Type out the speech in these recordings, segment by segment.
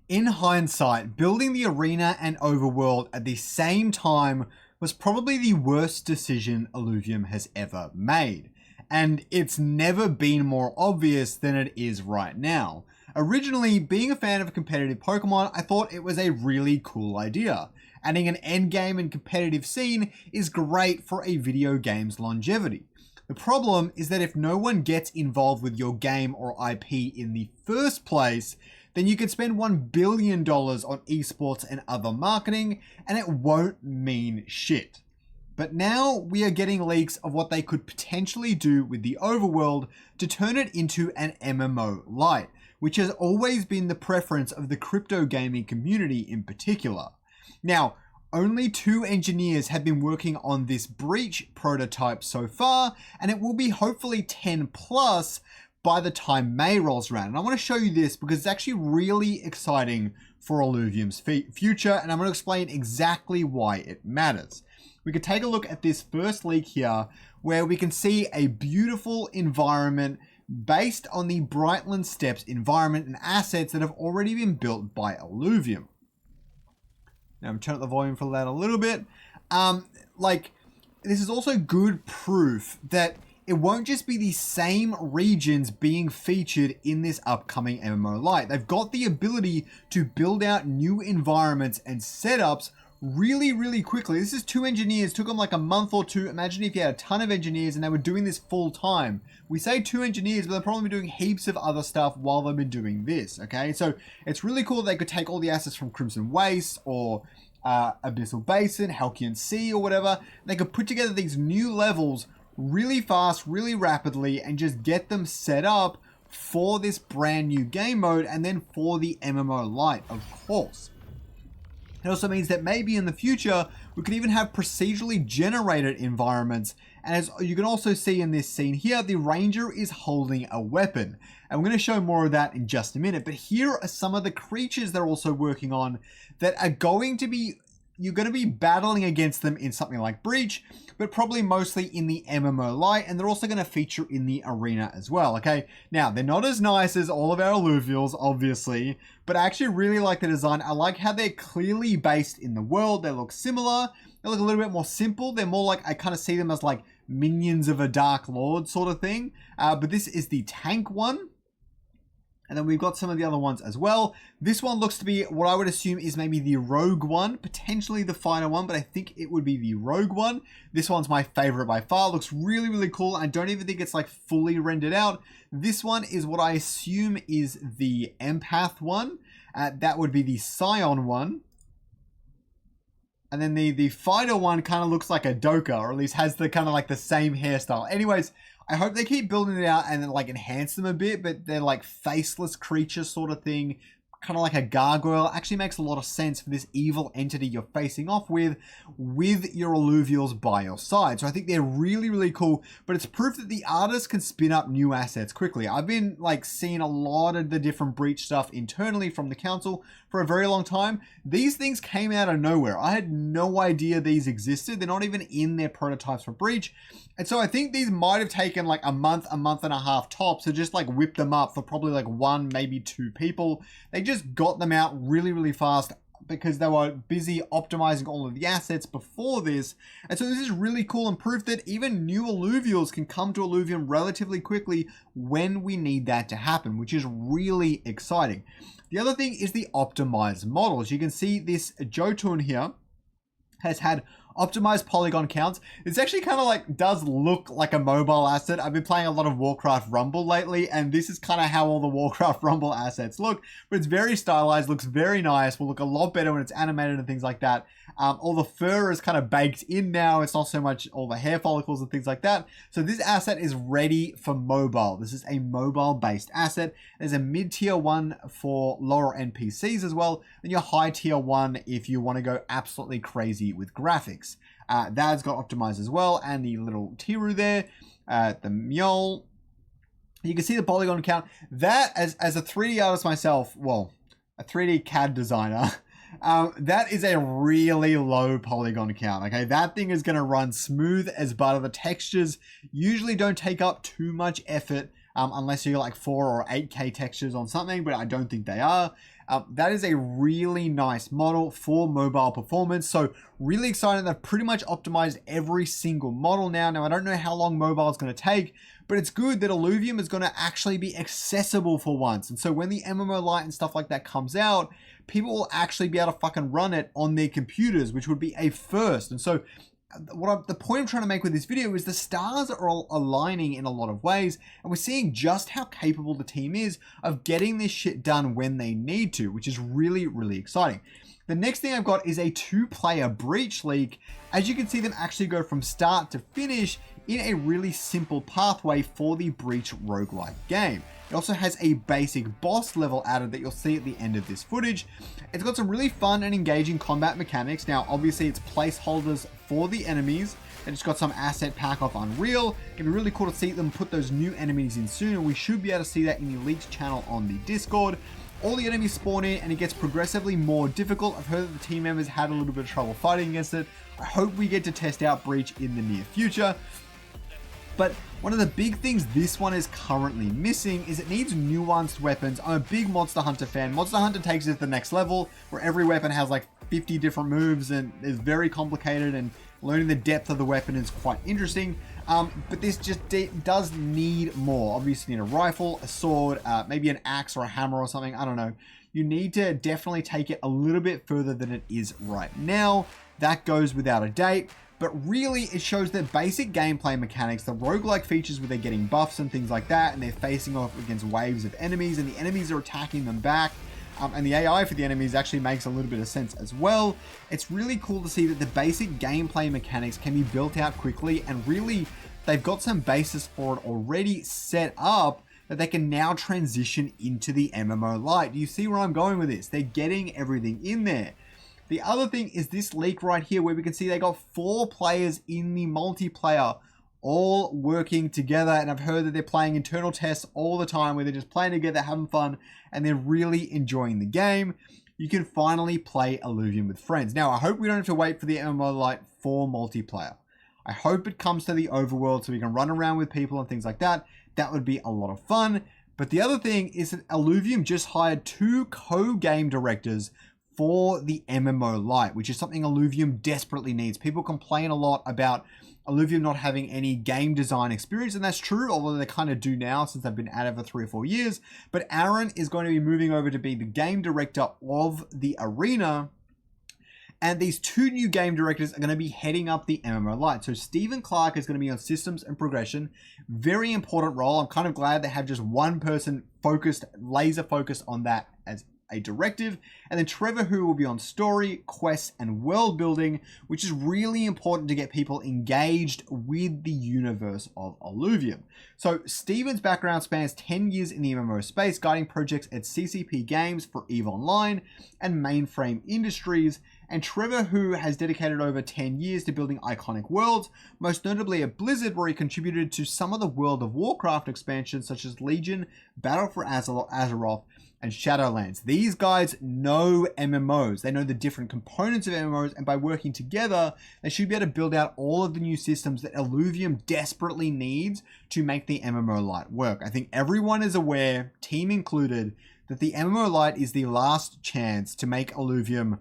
In hindsight, building the arena and overworld at the same time was probably the worst decision Illuvium has ever made. And it's never been more obvious than it is right now. Originally, being a fan of competitive Pokemon, I thought it was a really cool idea. Adding an endgame and competitive scene is great for a video game's longevity. The problem is that if no one gets involved with your game or IP in the first place, then you could spend $1 billion on esports and other marketing, and it won't mean shit. But now we are getting leaks of what they could potentially do with the overworld to turn it into an MMO-Lite, which has always been the preference of the crypto gaming community in particular. Now, only 2 engineers have been working on this breach prototype so far, and it will be hopefully 10 plus by the time May rolls around. And I want to show you this because it's actually really exciting for Illuvium's future, and I'm going to explain exactly why it matters. We could take a look at this first leak here, where we can see a beautiful environment based on the Brightland Steps environment and assets that have already been built by Illuvium. Now I'm turning up the volume for that a little bit. This is also good proof that it won't just be the same regions being featured in this upcoming MMO-Lite. They've got the ability to build out new environments and setups really, really quickly. This is 2 engineers, took them like a month or 2. Imagine if you had a ton of engineers and they were doing this full time. We say 2 engineers, but they'll probably be doing heaps of other stuff while they've been doing this, okay? So it's really cool that they could take all the assets from Crimson Waste or Abyssal Basin, Halcyon Sea or whatever. They could put together these new levels really fast, really rapidly, and just get them set up for this brand new game mode and then for the MMO-Lite, of course. It also means that maybe in the future, we could even have procedurally generated environments. And as you can also see in this scene here, the Ranger is holding a weapon. And we're going to show more of that in just a minute. But here are some of the creatures they're also working on that are going to be, you're going to be battling against them in something like Breach, but probably mostly in the MMO-Lite, and they're also going to feature in the arena as well, okay? Now, they're not as nice as all of our Alluvials, obviously, but I actually really like the design. I like how they're clearly based in the world. They look similar. They look a little bit more simple. They're more like, I kind of see them as like minions of a Dark Lord sort of thing, but this is the tank one. And then we've got some of the other ones as well. This one looks to be what I would assume is maybe the rogue one, potentially the fighter one, but I think it would be the rogue one. This one's my favorite by far. Looks really, really cool. I don't even think it's like fully rendered out. This one is what I assume is the empath one. That would be the scion one. And then the fighter one kind of looks like a Doka, or at least has the kind of like the same hairstyle. Anyways, I hope they keep building it out and then like enhance them a bit, but they're like faceless creatures sort of thing. Kind of like a gargoyle. Actually makes a lot of sense for this evil entity you're facing off with your alluvials by your side. So I think they're really, really cool, but it's proof that the artists can spin up new assets quickly. I've been like seeing a lot of the different Breach stuff internally from the council for a very long time. These things came out of nowhere. I had no idea these existed. They're not even in their prototypes for Breach. And so I think these might have taken like a month and a half tops to just like whip them up for probably like 1, maybe 2 people. They just got them out really, really fast because they were busy optimizing all of the assets before this. And so this is really cool and proof that even new alluvials can come to Illuvium relatively quickly when we need that to happen, which is really exciting. The other thing is the optimized models. You can see this Jotun here has had optimized polygon counts. It's actually kind of like, does look like a mobile asset. I've been playing a lot of Warcraft Rumble lately, and this is kind of how all the Warcraft Rumble assets look, but it's very stylized, looks very nice, will look a lot better when it's animated and things like that. All the fur is kind of baked in now. It's not so much all the hair follicles and things like that. So this asset is ready for mobile. This is a mobile-based asset. There's a mid-tier one for lower NPCs as well, and your high-tier one if you want to go absolutely crazy with graphics. That's got optimized as well, and the little Tiru there, the Mule. You can see the polygon count. That, as a 3D artist myself, well, a 3D CAD designer, that is a really low polygon count, okay? That thing is going to run smooth as butter. The textures usually don't take up too much effort unless you're like 4 or 8K textures on something, but I don't think they are. That is a really nice model for mobile performance. So really excited. They've pretty much optimized every single model now. Now, I don't know how long mobile is going to take, but it's good that Illuvium is going to actually be accessible for once. And so when the MMO-Lite and stuff like that comes out, people will actually be able to fucking run it on their computers, which would be a first. And so the point I'm trying to make with this video is the stars are all aligning in a lot of ways, and we're seeing just how capable the team is of getting this shit done when they need to, which is really, really exciting. The next thing I've got is a 2-player breach leak. As you can see them actually go from start to finish in a really simple pathway for the Breach roguelike game. It also has a basic boss level added that you'll see at the end of this footage. It's got some really fun and engaging combat mechanics. Now, obviously it's placeholders for the enemies. It's got some asset pack off Unreal. It'd be really cool to see them put those new enemies in soon, and we should be able to see that in the leaked channel on the Discord. All the enemies spawn in and it gets progressively more difficult. I've heard that the team members had a little bit of trouble fighting against it. I hope we get to test out Breach in the near future. But one of the big things this one is currently missing is it needs nuanced weapons. I'm a big Monster Hunter fan. Monster Hunter takes it to the next level where every weapon has like 50 different moves and is very complicated, and learning the depth of the weapon is quite interesting. But this just does need more. Obviously you need a rifle, a sword, maybe an axe or a hammer or something. I don't know. You need to definitely take it a little bit further than it is right now. That goes without a date. But really, it shows their basic gameplay mechanics, the roguelike features where they're getting buffs and things like that, and they're facing off against waves of enemies, and the enemies are attacking them back. And the AI for the enemies actually makes a little bit of sense as well. It's really cool to see that the basic gameplay mechanics can be built out quickly, and really, they've got some basis for it already set up that they can now transition into the MMO-Lite. Do you see where I'm going with this? They're getting everything in there. The other thing is this leak right here where we can see they got 4 players in the multiplayer all working together, and I've heard that they're playing internal tests all the time where they're just playing together, having fun, and they're really enjoying the game. You can finally play Illuvium with friends. Now, I hope we don't have to wait for the MMO-Lite for multiplayer. I hope it comes to the overworld so we can run around with people and things like that. That would be a lot of fun. But the other thing is that Illuvium just hired 2 co-game directors for the MMO-Lite, which is something Illuvium desperately needs. People complain a lot about Illuvium not having any game design experience, and that's true, although they kind of do now since they've been at it for 3 or 4 years. But Aaron is going to be moving over to be the game director of the arena, and these 2 new game directors are going to be heading up the MMO-Lite. So Stephen Clark is going to be on systems and progression. Very important role. I'm kind of glad they have just one person focused, laser focused on that as a directive. And then Trevor, who will be on story, quests, and world building, which is really important to get people engaged with the universe of Illuvium. So Steven's background spans 10 years in the MMO space, guiding projects at CCP Games for EVE Online and Mainframe Industries. And Trevor, who has dedicated over 10 years to building iconic worlds, most notably at Blizzard, where he contributed to some of the World of Warcraft expansions such as Legion, Battle for Azeroth, and Shadowlands. These guys know MMOs. They know the different components of MMOs, and by working together, they should be able to build out all of the new systems that Illuvium desperately needs to make the MMO-Lite work. I think everyone is aware, team included, that the MMO-Lite is the last chance to make Illuvium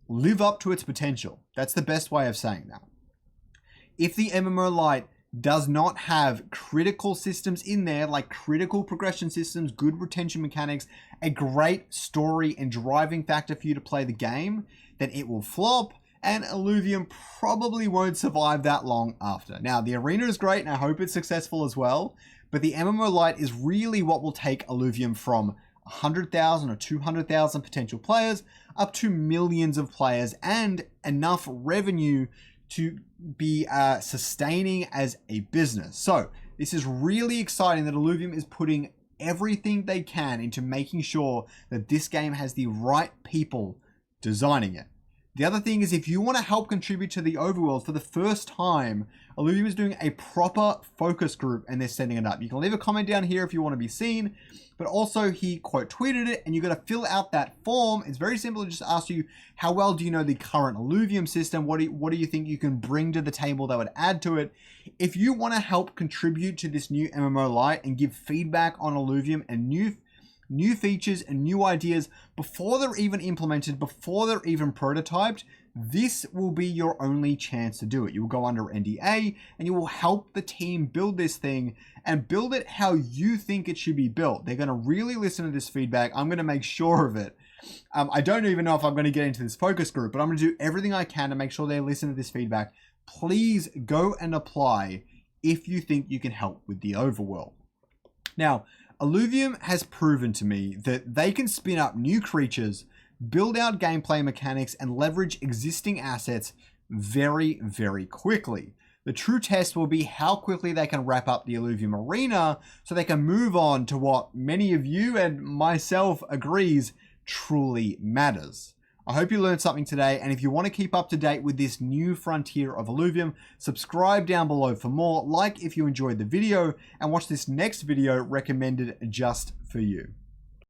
live up to its potential. That's the best way of saying that. If the MMO-Lite does not have critical systems in there, like critical progression systems, good retention mechanics, a great story and driving factor for you to play the game, then it will flop, and Illuvium probably won't survive that long after. Now, the arena is great, and I hope it's successful as well, but the MMO-Lite is really what will take Illuvium from 100,000 or 200,000 potential players up to millions of players and enough revenue to be sustaining as a business. So this is really exciting that Illuvium is putting everything they can into making sure that this game has the right people designing it. The other thing is, if you want to help contribute to the overworld, for the first time, Illuvium is doing a proper focus group and they're setting it up. You can leave a comment down here if you want to be seen, but also he quote tweeted it and you got to fill out that form. It's very simple. It just asks you, how well do you know the current Illuvium system? What do you think you can bring to the table that would add to it? If you want to help contribute to this new MMO-Lite and give feedback on Illuvium and new new features and new ideas before they're even implemented, before they're even prototyped, this will be your only chance to do it. You will go under NDA and you will help the team build this thing and build it how you think it should be built. They're going to really listen to this feedback. I'm going to make sure of it. I don't even know if I'm going to get into this focus group, but I'm going to do everything I can to make sure they listen to this feedback. Please go and apply if you think you can help with the overworld. Now, Illuvium has proven to me that they can spin up new creatures, build out gameplay mechanics, and leverage existing assets very, very quickly. The true test will be how quickly they can wrap up the Illuvium arena so they can move on to what many of you and myself agrees truly matters. I hope you learned something today, and if you want to keep up to date with this new frontier of Illuvium, subscribe down below for more, like if you enjoyed the video, and watch this next video recommended just for you.